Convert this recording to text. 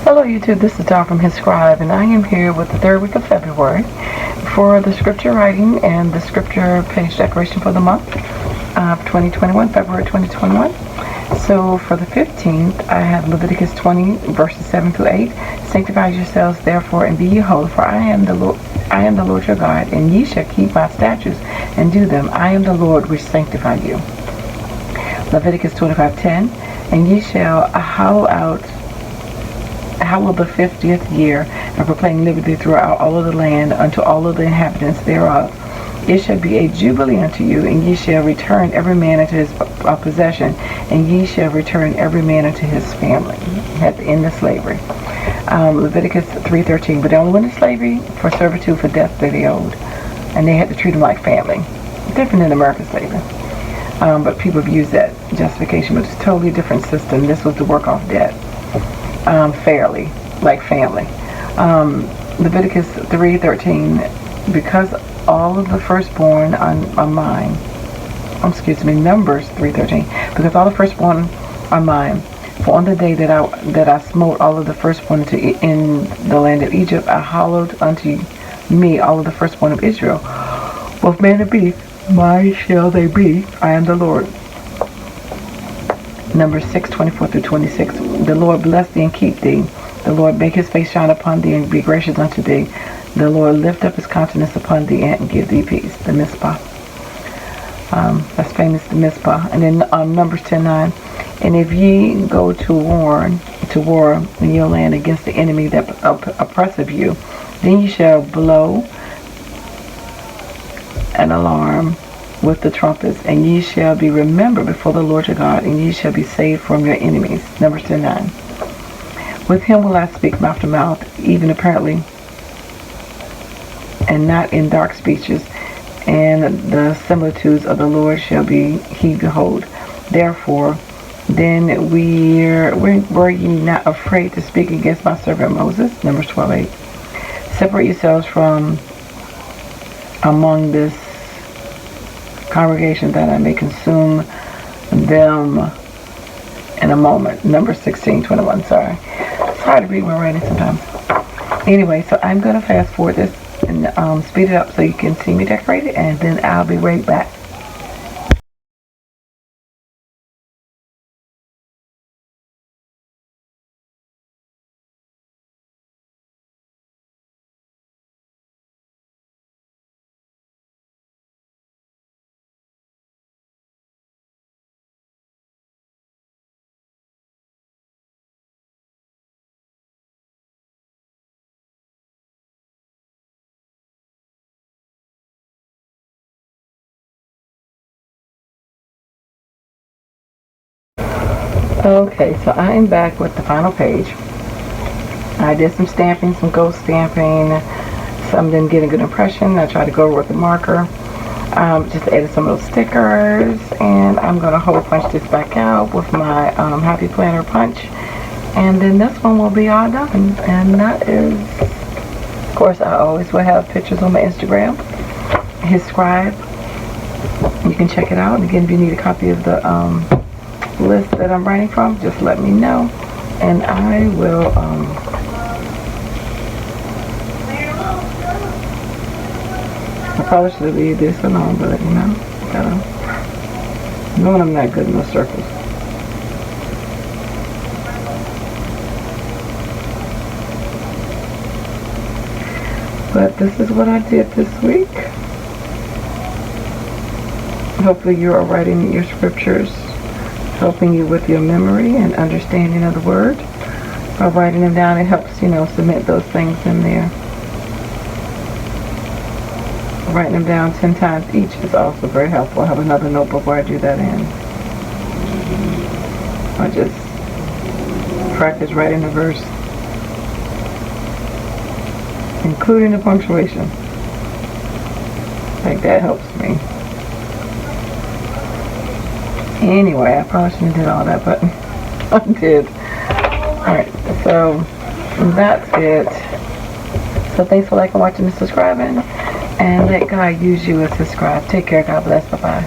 Hello YouTube, this is Dawn from hzscribe, and I am here with the third week of February for the scripture writing and the scripture page decoration for the month of 2021, February 2021. So for the 15th, I have Leviticus 20 verses 7 through 8. Sanctify yourselves therefore and be ye holy, for I am the Lord your God, and ye shall keep my statutes and do them. I am the Lord which sanctify you. Leviticus 25:10, and ye shall hallow the 50th year, and proclaim liberty throughout all of the land unto all of the inhabitants thereof. It shall be a jubilee unto you, and ye shall return every man unto his possession, and ye shall return every man unto his family. At the end of slavery. Leviticus 3:13, but they only went into slavery for servitude, for death that they owed, and they had to treat them like family. Different than American slavery. But people have used that justification, but it's a totally different system. This was to work off debt. Fairly, like family. Leviticus 3:13, because all of the firstborn are mine. Numbers 3:13, because all the firstborn are mine. For on the day that I smote all of the firstborn in the land of Egypt, I hallowed unto me all of the firstborn of Israel. Both man and beast, mine shall they be. I am the Lord. Numbers 6:24 through 26. The Lord bless thee and keep thee. The Lord make his face shine upon thee and be gracious unto thee. The Lord lift up his countenance upon thee and give thee peace. The Mizpah. That's famous, the Mizpah. And then Numbers 10:9. And if ye go to war in your land against the enemy that oppresseth you, then ye shall blow an alarm with the trumpets, and ye shall be remembered before the Lord your God, and ye shall be saved from your enemies. Numbers 10:9. With him will I speak mouth to mouth, even apparently, and not in dark speeches, and the similitudes of the Lord shall be he behold. Therefore, then were ye not afraid to speak against my servant Moses. Numbers 12:8. Separate yourselves from among this congregation, that I may consume them in a moment. Numbers 16:21. Sorry, it's hard to read when writing sometimes. Anyway, so I'm going to fast forward this and speed it up so you can see me decorate it, and then I'll be right back. Okay, so I am back with the final page. I did some stamping, some ghost stamping. Some didn't get a good impression. I tried to go over with the marker. Just added some of those stickers, and I'm going to hole punch this back out with my Happy Planner punch. And then this one will be all done. And that is, of course, I always will have pictures on my Instagram, hzscribe. You can check it out. And again, if you need a copy of the list that I'm writing from, just let me know, and I will I probably should leave this alone, but you know, knowing I'm not good in the circles. But this is what I did this week. Hopefully you are writing your scriptures, helping you with your memory and understanding of the word. By writing them down, it helps, cement those things in there. Writing them down 10 times each is also very helpful. I have another notebook where I do that in. I just practice writing the verse, including the punctuation. Like, that helps me. Anyway, I probably shouldn't have did all that, but I did. Alright, so that's it. So thanks for liking, watching, and subscribing. And let God use you as hzscribe. Take care. God bless. Bye-bye.